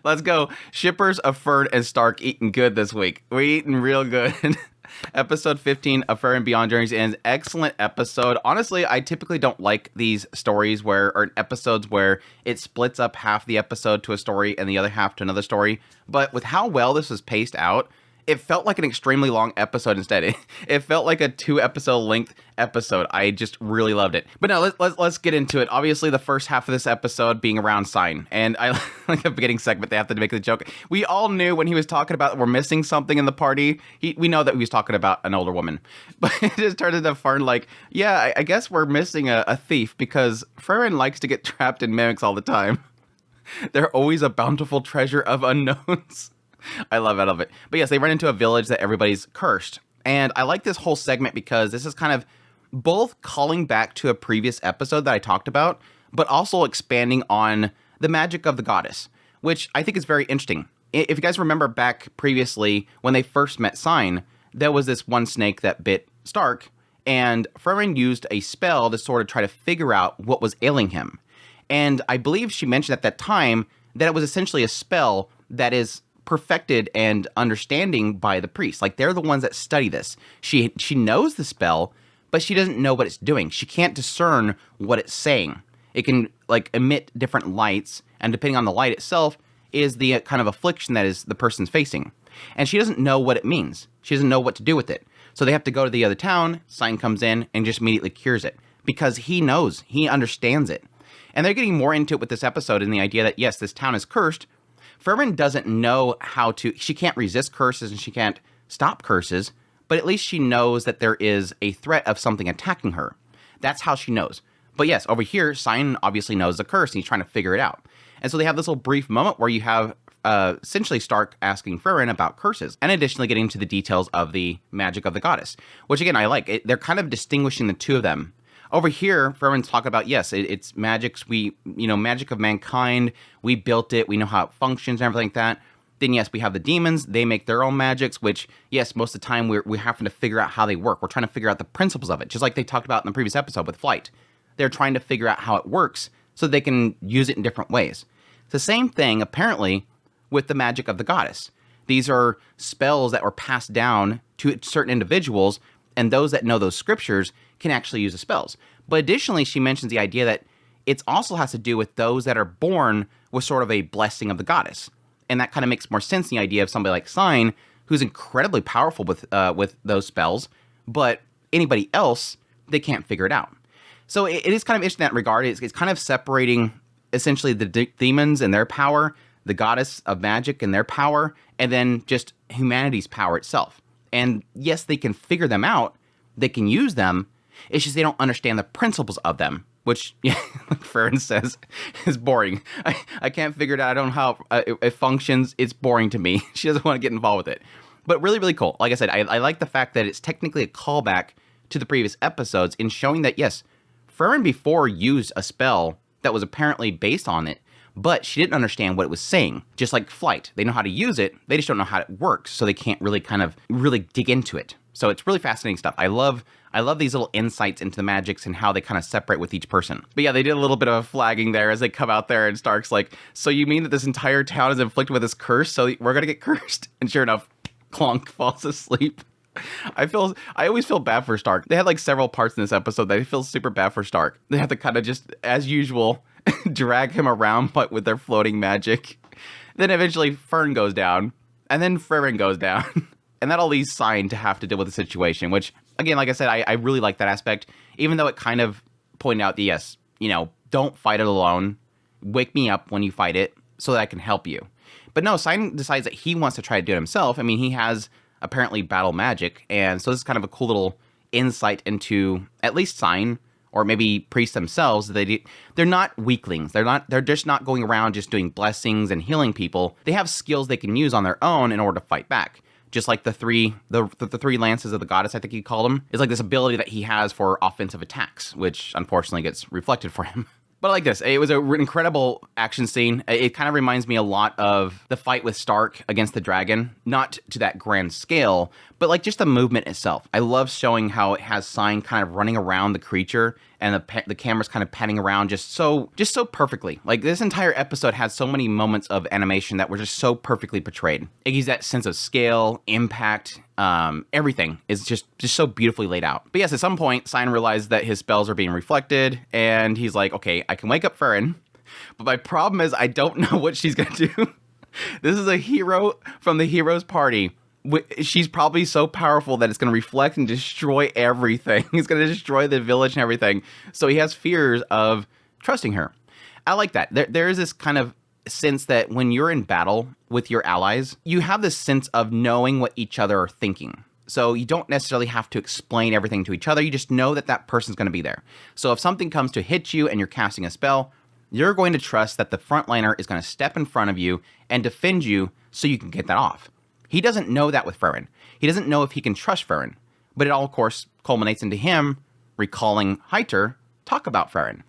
Let's go. Shippers of Fern and Stark eating good this week. We're eating real good. Episode 15 of Fern and Beyond Journeys ends. Excellent episode. Honestly, I typically don't like these stories or episodes where it splits up half the episode to a story and the other half to another story. But with how well this was paced out, it felt like an extremely long episode instead. It felt like a 2-episode length episode. I just really loved it. But no, let's get into it. Obviously, the first half of this episode being around Sein. And I like the beginning segment, they have to make the joke. We all knew when he was talking about we're missing something in the party. We know that he was talking about an older woman. But it just turned into Fern like, yeah, I guess we're missing a thief because Frieren likes to get trapped in mimics all the time. They're always a bountiful treasure of unknowns. I love it. But yes, they run into a village that everybody's cursed. And I like this whole segment because this is kind of both calling back to a previous episode that I talked about, but also expanding on the magic of the goddess, which I think is very interesting. If you guys remember back previously, when they first met Sein, there was this one snake that bit Stark, and Frieren used a spell to sort of try to figure out what was ailing him. And I believe she mentioned at that time that it was essentially a spell that is perfected and understanding by the priest. Like, they're the ones that study this. She knows the spell, but she doesn't know what it's doing. She can't discern what it's saying. It can, like, emit different lights, and depending on the light itself is the kind of affliction that is the person's facing. And she doesn't know what it means. She doesn't know what to do with it. So they have to go to the other town. Sein comes in and just immediately cures it because he knows, he understands it. And they're getting more into it with this episode in the idea that, yes, this town is cursed. Frieren doesn't know how to, she can't resist curses and she can't stop curses, but at least she knows that there is a threat of something attacking her. That's how she knows. But yes, over here, Sein obviously knows the curse and he's trying to figure it out. And so they have this little brief moment where you have essentially Stark asking Frieren about curses and additionally getting into the details of the magic of the goddess, which again, I like. They're kind of distinguishing the two of them. Over here, Frieren's talking about, yes, it's magics. Magic of mankind. We built it. We know how it functions and everything like that. Then, yes, we have the demons. They make their own magics, which, yes, most of the time we're having to figure out how they work. We're trying to figure out the principles of it, just like they talked about in the previous episode with Flight. They're trying to figure out how it works so they can use it in different ways. It's the same thing, apparently, with the magic of the goddess. These are spells that were passed down to certain individuals, and those that know those scriptures can actually use the spells. But additionally, she mentions the idea that it also has to do with those that are born with sort of a blessing of the goddess. And that kind of makes more sense in the idea of somebody like Sein, who's incredibly powerful with those spells, but anybody else, they can't figure it out. So it is kind of interesting in that regard. It's kind of separating essentially the demons and their power, the goddess of magic and their power, and then just humanity's power itself. And yes, they can figure them out, they can use them, it's just they don't understand the principles of them, which, yeah, like Fern says, is boring. I can't figure it out. I don't know how it functions. It's boring to me. She doesn't want to get involved with it. But really, really cool. Like I said, I like the fact that it's technically a callback to the previous episodes in showing that, yes, Frieren before used a spell that was apparently based on it, but she didn't understand what it was saying. Just like Flight. They know how to use it, they just don't know how it works, so they can't really really dig into it. So it's really fascinating stuff. I love these little insights into the magics and how they kind of separate with each person. But yeah, they did a little bit of a flagging there as they come out there, and Stark's like, so you mean that this entire town is inflicted with this curse, so we're gonna get cursed? And sure enough, Clonk falls asleep. I always feel bad for Stark. They had like several parts in this episode that I feel super bad for Stark. They have to kind of just, as usual, drag him around, but with their floating magic. Then eventually Fern goes down, and then Frieren goes down. And that all leaves Sein to have to deal with the situation, which, again, like I said, I really like that aspect, even though it kind of pointed out that, yes, don't fight it alone. Wake me up when you fight it so that I can help you. But no, Sein decides that he wants to try to do it himself. I mean, he has apparently battle magic, and so this is kind of a cool little insight into at least Sein, or maybe priests themselves. They're not weaklings. They're just not going around just doing blessings and healing people. They have skills they can use on their own in order to fight back. Just like the three lances of the goddess, I think you call them, is like this ability that he has for offensive attacks, which unfortunately gets reflected for him. But I like this. It was an incredible action scene. It kind of reminds me a lot of the fight with Stark against the dragon. Not to that grand scale, but like just the movement itself. I love showing how it has Sein kind of running around the creature and the camera's kind of panning around just so perfectly. Like, this entire episode has so many moments of animation that were just so perfectly portrayed. It gives that sense of scale, impact, everything is just so beautifully laid out. But yes, at some point, Sein realizes that his spells are being reflected, and he's like, okay, I can wake up Frieren, but my problem is I don't know what she's gonna do. This is a hero from the hero's party. She's probably so powerful that it's going to reflect and destroy everything. It's going to destroy the village and everything. So he has fears of trusting her. I like that. There is this kind of sense that when you're in battle with your allies, you have this sense of knowing what each other are thinking. So you don't necessarily have to explain everything to each other. You just know that person's going to be there. So if something comes to hit you and you're casting a spell, you're going to trust that the frontliner is going to step in front of you and defend you so you can get that off. He doesn't know that with Frieren. He doesn't know if he can trust Frieren. But it all, of course, culminates into him recalling Heiter talk about Frieren.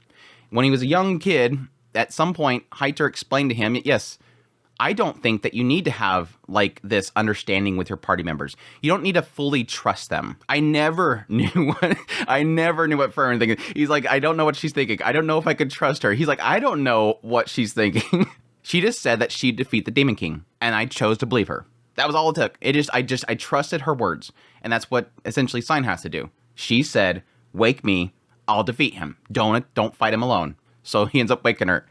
When he was a young kid, at some point, Heiter explained to him, yes, I don't think that you need to have, like, this understanding with your party members. You don't need to fully trust them. I never knew what Frieren thinking. He's like, I don't know what she's thinking. I don't know if I could trust her. He's like, I don't know what she's thinking. She just said that she'd defeat the Demon King, and I chose to believe her. That was all it took. I trusted her words. And that's what essentially Sein has to do. She said, wake me, I'll defeat him. Don't fight him alone. So he ends up waking her.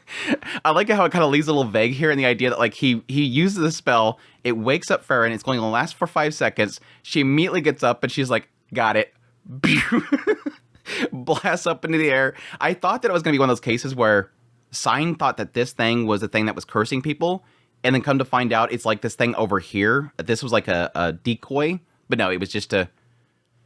I like how it kind of leaves a little vague here in the idea that, like, he uses the spell, it wakes up Frieren, it's going to last for 5 seconds. She immediately gets up and she's like, got it. Blasts up into the air. I thought that it was going to be one of those cases where Sein thought that this thing was the thing that was cursing people. And then come to find out, it's like this thing over here. This was like a decoy. But no, it was just to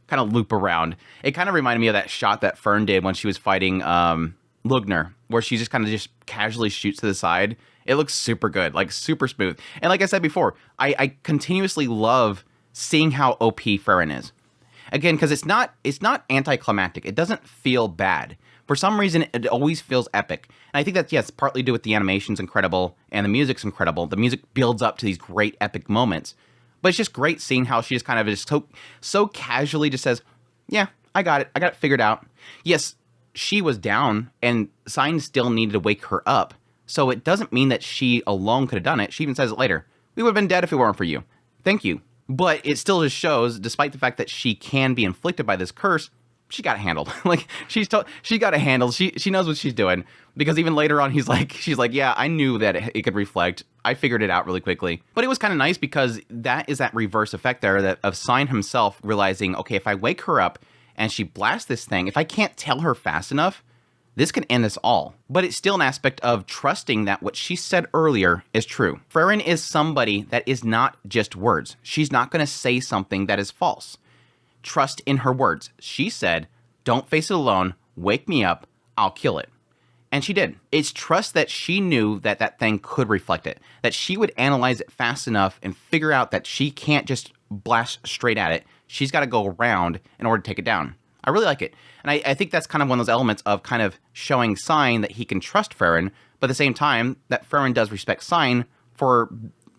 kind of loop around. It kind of reminded me of that shot that Fern did when she was fighting Lugner, where she just kind of just casually shoots to the side. It looks super good, like super smooth. And like I said before, I continuously love seeing how OP Frieren is. Again, because it's not anticlimactic. It doesn't feel bad. For some reason, it always feels epic. And I think that's, yes, partly due with the animation's incredible and the music's incredible. The music builds up to these great epic moments. But it's just great seeing how she just kind of just so casually just says, yeah, I got it figured out. Yes, she was down and Sein still needed to wake her up. So it doesn't mean that she alone could have done it. She even says it later. We would have been dead if it weren't for you. Thank you. But it still just shows, despite the fact that she can be inflicted by this curse, she got it handled. Like, she got it handled. She knows what she's doing. Because even later on, she's like, yeah, I knew that it could reflect. I figured it out really quickly. But it was kind of nice because that is that reverse effect there that of Sein himself realizing, okay, if I wake her up and she blasts this thing, if I can't tell her fast enough, this can end us all. But it's still an aspect of trusting that what she said earlier is true. Frieren is somebody that is not just words. She's not going to say something that is false. Trust in her words. She said, don't face it alone, wake me up, I'll kill it. And she did. It's trust that she knew that that thing could reflect it, that she would analyze it fast enough and figure out that she can't just blast straight at it. She's got to go around in order to take it down. I really like it. And I think that's kind of one of those elements of kind of showing Sein that he can trust Frieren, but at the same time that Frieren does respect Sein for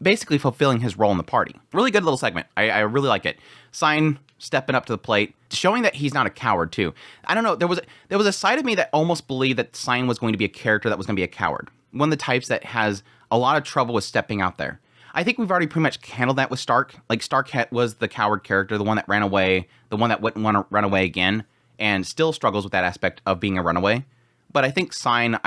basically fulfilling his role in the party. Really good little segment. I really like it. Sein stepping up to the plate, showing that he's not a coward too. I don't know, there was a side of me that almost believed that Sein was going to be a character that was going to be a coward. One of the types that has a lot of trouble with stepping out there. I think we've already pretty much handled that with Stark. Like, Stark was the coward character, the one that ran away, the one that wouldn't want to run away again, and still struggles with that aspect of being a runaway. But I think Sein,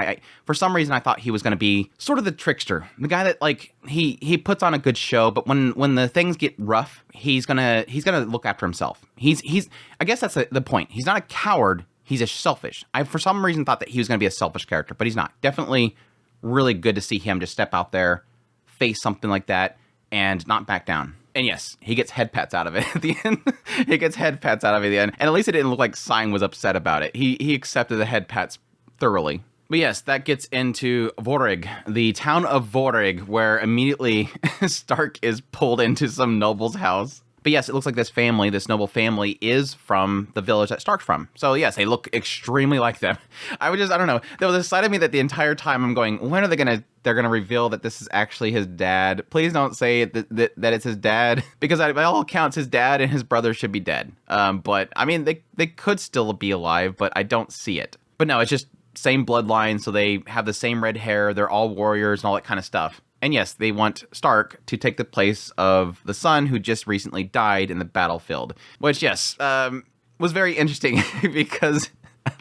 for some reason, I thought he was going to be sort of the trickster, the guy that, like, he puts on a good show, but when the things get rough, he's gonna look after himself. I guess that's the point. He's not a coward. He's a selfish. I for some reason thought that he was going to be a selfish character, but he's not. Definitely really good to see him just step out there, face something like that, and not back down. And yes, he gets head pats out of it at the end. He gets head pats out of it at the end. And at least it didn't look like Sein was upset about it. He accepted the head pats thoroughly. But yes, that gets into Vorig, the town of Vorig, where immediately Stark is pulled into some noble's house. But yes, it looks like this family, this noble family, is from the village that Stark's from. So yes, they look extremely like them. I don't know. There was a side of me that the entire time I'm going, when are they're gonna reveal that this is actually his dad? Please don't say that it's his dad, because by all accounts, his dad and his brother should be dead. But I mean, they could still be alive, but I don't see it. But no, it's just same bloodline, so they have the same red hair. They're all warriors and all that kind of stuff. And yes, they want Stark to take the place of the son who just recently died in the battlefield. Which, yes, was very interesting because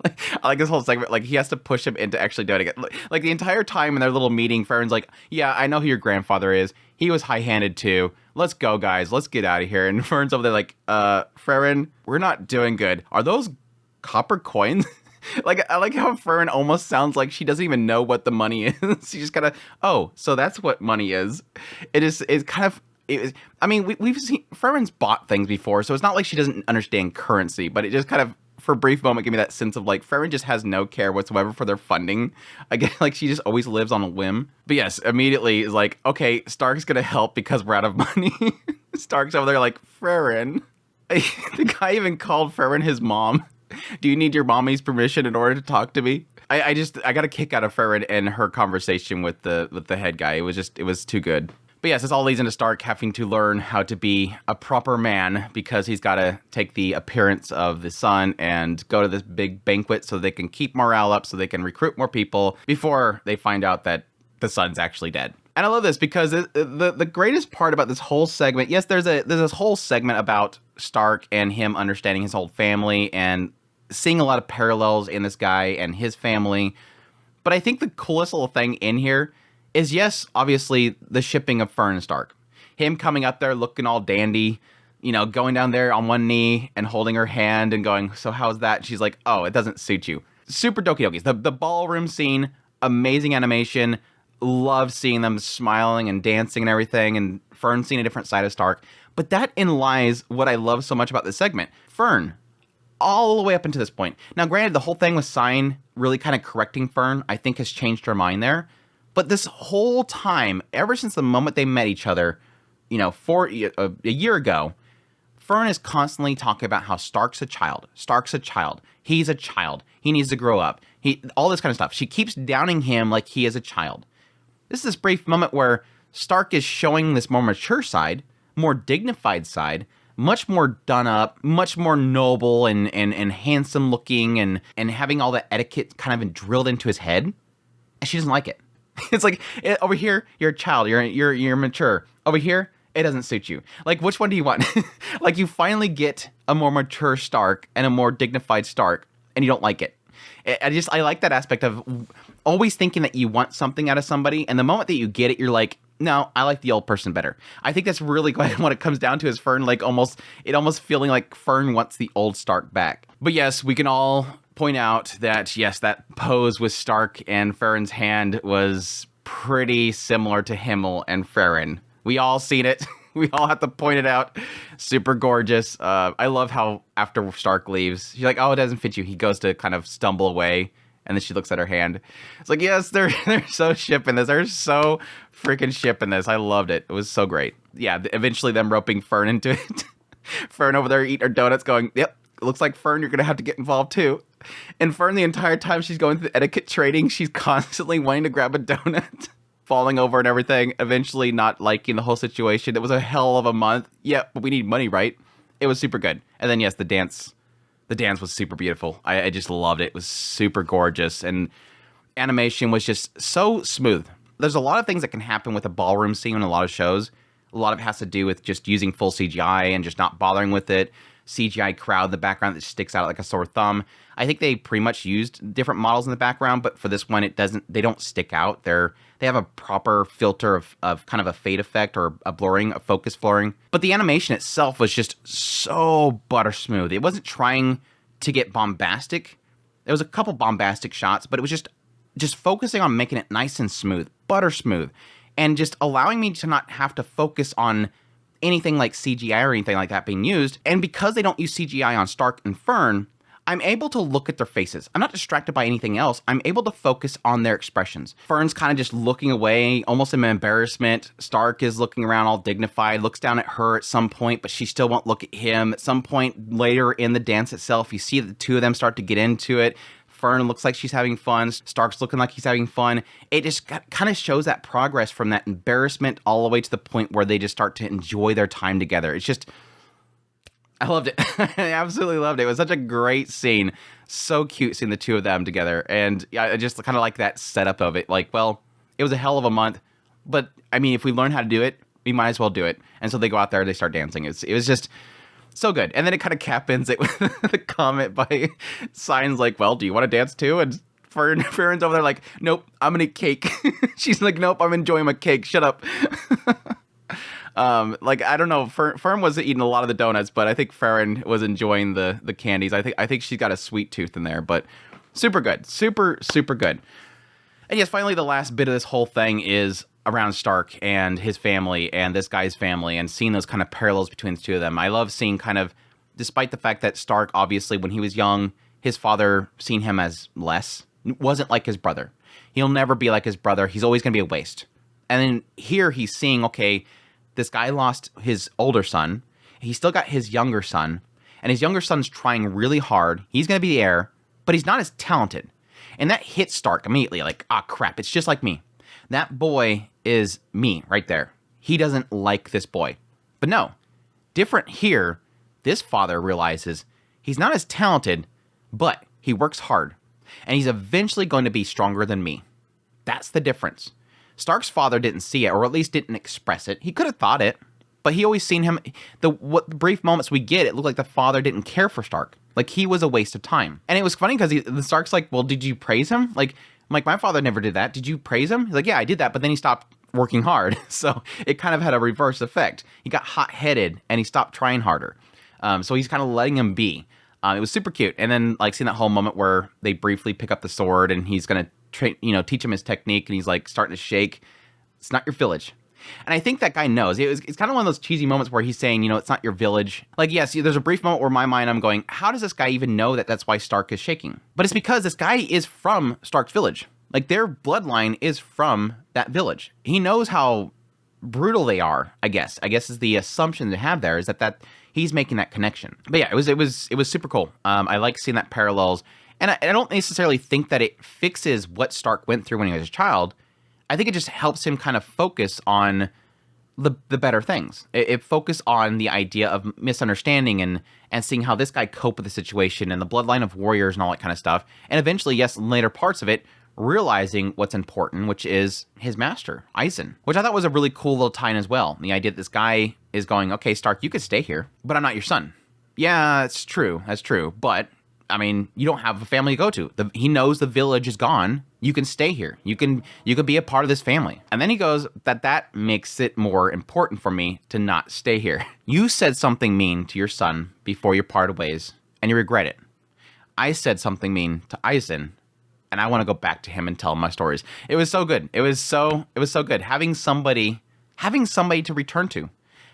I like this whole segment. Like, he has to push him into actually doing it. Like, the entire time in their little meeting, Fern's like, yeah, I know who your grandfather is. He was high-handed too. Let's go, guys. Let's get out of here. And Fern's over there like, Frieren, we're not doing good. Are those copper coins? Like, I like how Fern almost sounds like she doesn't even know what the money is. She just kind of, oh, so that's what money is. It's kind of, I mean, we've seen, Fern's bought things before, so it's not like she doesn't understand currency, but it just kind of, for a brief moment, gave me that sense of like, Fern just has no care whatsoever for their funding. Again, like, she just always lives on a whim. But yes, immediately is like, okay, Stark's gonna help because we're out of money. Stark's over there like, Frieren. The guy even called Frieren his mom. Do you need your mommy's permission in order to talk to me? I got a kick out of Frieren and her conversation with the head guy. It was too good. But yes, this all leads into Stark having to learn how to be a proper man because he's got to take the appearance of the son and go to this big banquet so they can keep morale up, so they can recruit more people before they find out that the son's actually dead. And I love this because the greatest part about this whole segment, yes, there's this whole segment about Stark and him understanding his whole family and seeing a lot of parallels in this guy and his family. But I think the coolest little thing in here is, yes, obviously the shipping of Fern and Stark. Him coming up there looking all dandy, you know, going down there on one knee and holding her hand and going, so how's that? And she's like, oh, it doesn't suit you. Super dokie dokies. The ballroom scene, amazing animation. Love seeing them smiling and dancing and everything, and Fern seeing a different side of Stark. But that in lies what I love so much about this segment. Fern, all the way up until this point. Now, granted, the whole thing with Sein really kind of correcting Fern, I think, has changed her mind there. But this whole time, ever since the moment they met each other, you know, a year ago, Fern is constantly talking about how Stark's a child. Stark's a child. He's a child. He needs to grow up. All this kind of stuff. She keeps downing him like he is a child. This is this brief moment where Stark is showing this more mature side, more dignified side, much more done up, much more noble and handsome looking and having all that etiquette kind of drilled into his head. And she doesn't like it. It's like, over here, you're a child, you're mature. Over here, it doesn't suit you. Like, which one do you want? Like, you finally get a more mature Stark and a more dignified Stark, and you don't like it. I like that aspect of always thinking that you want something out of somebody, and the moment that you get it, you're like, no, I like the old person better. I think that's really what it comes down to is Fern, like, almost feeling like Fern wants the old Stark back. But yes, we can all point out that, yes, that pose with Stark and Fern's hand was pretty similar to Himmel and Frieren. We all seen it. We all have to point it out. Super gorgeous. I love how after Stark leaves, she's like, oh, it doesn't fit you. He goes to kind of stumble away, and then she looks at her hand. It's like, yes, they're so shipping this. They're so freaking shipping this. I loved it. It was so great. Yeah, eventually them roping Fern into it. Fern over there eating her donuts going, yep, looks like Fern, you're going to have to get involved too. And Fern, the entire time she's going through the etiquette training, she's constantly wanting to grab a donut. Falling over and everything, eventually not liking the whole situation. It was a hell of a month. Yeah, but we need money, right? It was super good. And then, yes, the dance was super beautiful. I just loved it. It was super gorgeous. And animation was just so smooth. There's a lot of things that can happen with a ballroom scene in a lot of shows. A lot of it has to do with just using full CGI and just not bothering with it. CGI crowd in the background that sticks out like a sore thumb. I think they pretty much used different models in the background, but for this one, they don't stick out. They have a proper filter of kind of a fade effect or a blurring, a focus blurring. But the animation itself was just so butter smooth. It wasn't trying to get bombastic. There was a couple bombastic shots, but it was just focusing on making it nice and smooth, butter smooth, and just allowing me to not have to focus on anything like CGI or anything like that being used. And because they don't use CGI on Stark and Fern, I'm able to look at their faces. I'm not distracted by anything else. I'm able to focus on their expressions. Fern's kind of just looking away, almost in embarrassment. Stark is looking around all dignified, looks down at her at some point, but she still won't look at him. At some point later in the dance itself, you see the two of them start to get into it. Fern looks like she's having fun. Stark's looking like he's having fun. It just kind of shows that progress from that embarrassment all the way to the point where they just start to enjoy their time together. It's just... I loved it. I absolutely loved it. It was such a great scene. So cute seeing the two of them together. And yeah, I just kind of like that setup of it. Like, well, it was a hell of a month. But, I mean, if we learn how to do it, we might as well do it. And so they go out there, they start dancing. It was just so good. And then it kind of cap ends it with the comment by Sein's like, well, do you want to dance too? And Friren's over there like, nope, I'm going to eat cake. She's like, nope, I'm enjoying my cake. Shut up. Like, I don't know, Fern wasn't eating a lot of the donuts, but I think Frieren was enjoying the candies. I think she's got a sweet tooth in there, but super good. Super, super good. And yes, finally, the last bit of this whole thing is around Stark and his family and this guy's family and seeing those kind of parallels between the two of them. I love seeing kind of, despite the fact that Stark, obviously, when he was young, his father seen him as less, wasn't like his brother. He'll never be like his brother. He's always going to be a waste. And then here he's seeing, okay, this guy lost his older son. He's still got his younger son. And his younger son's trying really hard. He's going to be the heir, but he's not as talented. And that hits Stark immediately. Like, ah, crap, it's just like me. That boy is me right there. He doesn't like this boy. But no, different here. This father realizes he's not as talented, but he works hard. And he's eventually going to be stronger than me. That's the difference. Stark's father didn't see it, or at least didn't express it. He could have thought it, but he always seen him. The brief moments we get, it looked like the father didn't care for Stark. Like he was a waste of time. And it was funny because the Stark's like, well, did you praise him? Like, my father never did that. Did you praise him? He's like, yeah, I did that, but then he stopped working hard. So it kind of had a reverse effect. He got hot-headed and he stopped trying harder. So he's kind of letting him be. It was super cute. And then like seeing that whole moment where they briefly pick up the sword and he's going to teach him his technique, and he's like starting to shake. It's not your village. And I think that guy knows. It's kind of one of those cheesy moments where he's saying, it's not your village. Like, yes, there's a brief moment where in my mind I'm going, how does this guy even know that that's why Stark is shaking? But it's because this guy is from Stark's village. Like, their bloodline is from that village. He knows how brutal they are, I guess. I guess is the assumption to have there is that he's making that connection. But yeah, it was super cool. I like seeing that parallels. And I don't necessarily think that it fixes what Stark went through when he was a child. I think it just helps him kind of focus on the better things. It focus on the idea of misunderstanding and seeing how this guy coped with the situation and the bloodline of warriors and all that kind of stuff. And eventually, yes, in later parts of it, realizing what's important, which is his master, Eisen, which I thought was a really cool little tie-in as well. The idea that this guy is going, okay, Stark, you could stay here, but I'm not your son. Yeah, that's true. That's true. But I mean, you don't have a family to go to. He knows the village is gone. You can stay here. You can be a part of this family. And then he goes, that makes it more important for me to not stay here. You said something mean to your son before you parted ways, and you regret it. I said something mean to Eisen, and I want to go back to him and tell him my stories. It was so good. It was so good. Having somebody to return to.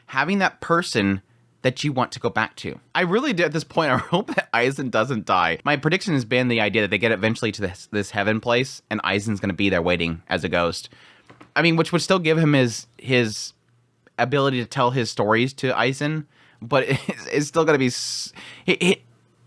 Having that person that you want to go back to. I really did at this point. I hope that Eisen doesn't die. My prediction has been the idea that they get eventually to this heaven place, and Eisen's going to be there waiting as a ghost. I mean, which would still give him his ability to tell his stories to Eisen, but it's still going to be...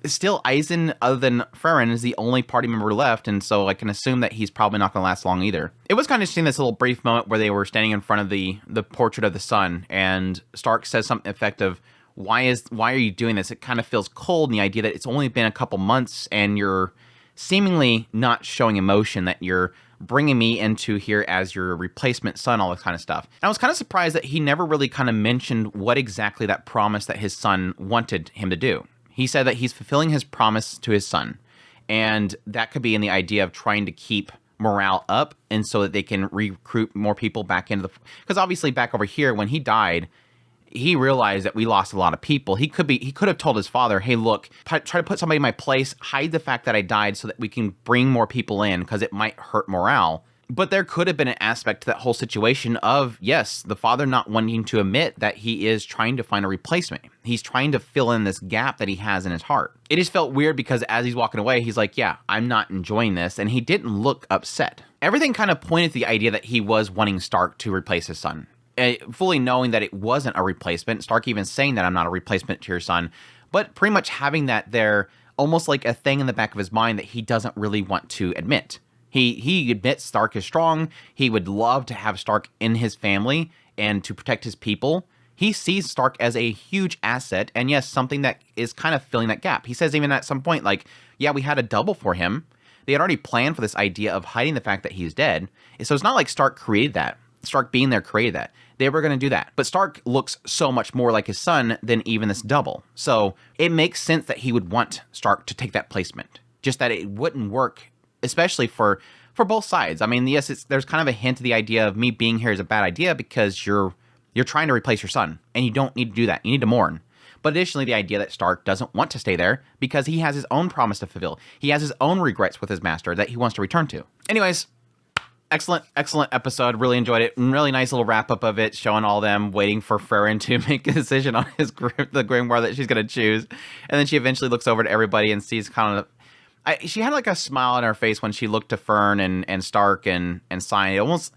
Still, Eisen, other than Frieren, is the only party member left, and so I can assume that he's probably not going to last long either. It was kind of interesting, this little brief moment where they were standing in front of the portrait of the sun, and Stark says something effective. Why are you doing this? It kind of feels cold, and the idea that it's only been a couple months, and you're seemingly not showing emotion, that you're bringing me into here as your replacement son, all this kind of stuff. And I was kind of surprised that he never really kind of mentioned what exactly that promise that his son wanted him to do. He said that he's fulfilling his promise to his son, and that could be in the idea of trying to keep morale up, and so that they can recruit more people back into the... Because obviously back over here, when he died, he realized that we lost a lot of people. He could have told his father, hey, look, try to put somebody in my place, hide the fact that I died so that we can bring more people in, because it might hurt morale. But there could have been an aspect to that whole situation of, yes, the father not wanting to admit that he is trying to find a replacement. He's trying to fill in this gap that he has in his heart. It just felt weird because as he's walking away, he's like, yeah, I'm not enjoying this. And he didn't look upset. Everything kind of pointed to the idea that he was wanting Stark to replace his son. Fully knowing that it wasn't a replacement. Stark even saying that I'm not a replacement to your son. But pretty much having that there almost like a thing in the back of his mind that he doesn't really want to admit. He admits Stark is strong. He would love to have Stark in his family and to protect his people. He sees Stark as a huge asset, and yes, something that is kind of filling that gap. He says even at some point, like, yeah, we had a double for him. They had already planned for this idea of hiding the fact that he's dead. So it's not like Stark created that. Stark being there created that. They were going to do that. But Stark looks so much more like his son than even this double. So it makes sense that he would want Stark to take that placement. Just that it wouldn't work, especially for both sides. I mean, yes, there's kind of a hint of the idea of me being here is a bad idea because you're trying to replace your son, and you don't need to do that. You need to mourn. But additionally, the idea that Stark doesn't want to stay there because he has his own promise to fulfill. He has his own regrets with his master that he wants to return to. Anyways, excellent episode. Really enjoyed it. Really nice little wrap up of it, showing all them waiting for Frieren to make a decision on the grimoire that she's going to choose. And then she eventually looks over to everybody and sees kind of she had like a smile on her face when she looked to Fern and Stark and Sein. It almost,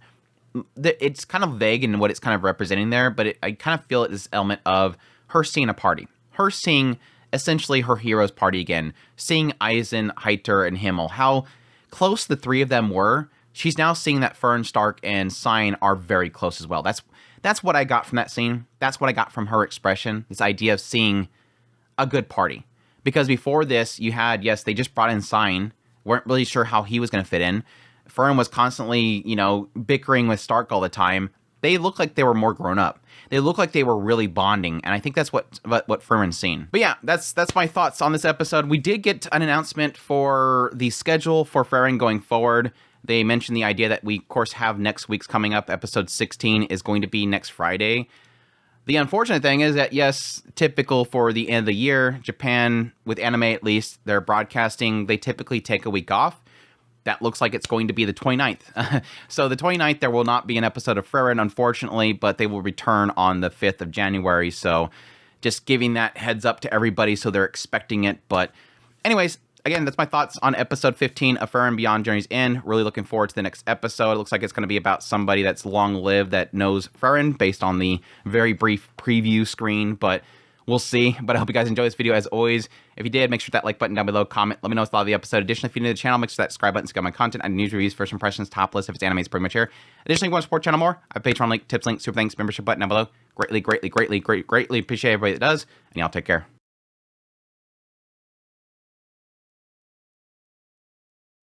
it's kind of vague in what it's kind of representing there, but I kind of feel it this element of her seeing a party. Her seeing essentially her hero's party again. Seeing Eisen, Heiter, and Himmel. How close the three of them were. She's now seeing that Fern, Stark, and Sein are very close as well. That's what I got from that scene. That's what I got from her expression. This idea of seeing a good party. Because before this, you had, yes, they just brought in Sein. Weren't really sure how he was going to fit in. Fern was constantly, bickering with Stark all the time. They looked like they were more grown up. They looked like they were really bonding, and I think that's what Frieren's seen. But yeah, that's my thoughts on this episode. We did get an announcement for the schedule for Frieren going forward. They mentioned the idea that we, of course, have next week's coming up. Episode 16 is going to be next Friday. The unfortunate thing is that, yes, typical for the end of the year, Japan, with anime at least, they're broadcasting, they typically take a week off. That looks like it's going to be the 29th. So the 29th, there will not be an episode of Frieren, unfortunately, but they will return on the 5th of January. So just giving that heads up to everybody so they're expecting it. But anyways, again, that's my thoughts on episode 15 of Frieren Beyond Journey's End. Really looking forward to the next episode. It looks like it's going to be about somebody that's long-lived that knows Frieren based on the very brief preview screen, but we'll see. But I hope you guys enjoy this video as always. If you did, make sure that like button down below, comment, let me know what's thought of the episode. Additionally, if you're new to the channel, make sure that subscribe button to get my content. I do news, reviews, first impressions, top list. If it's anime, it's pretty much here. Additionally, if you want to support the channel more, I have a Patreon link, tips link, super thanks, membership button down below. Greatly appreciate everybody that does, and y'all take care.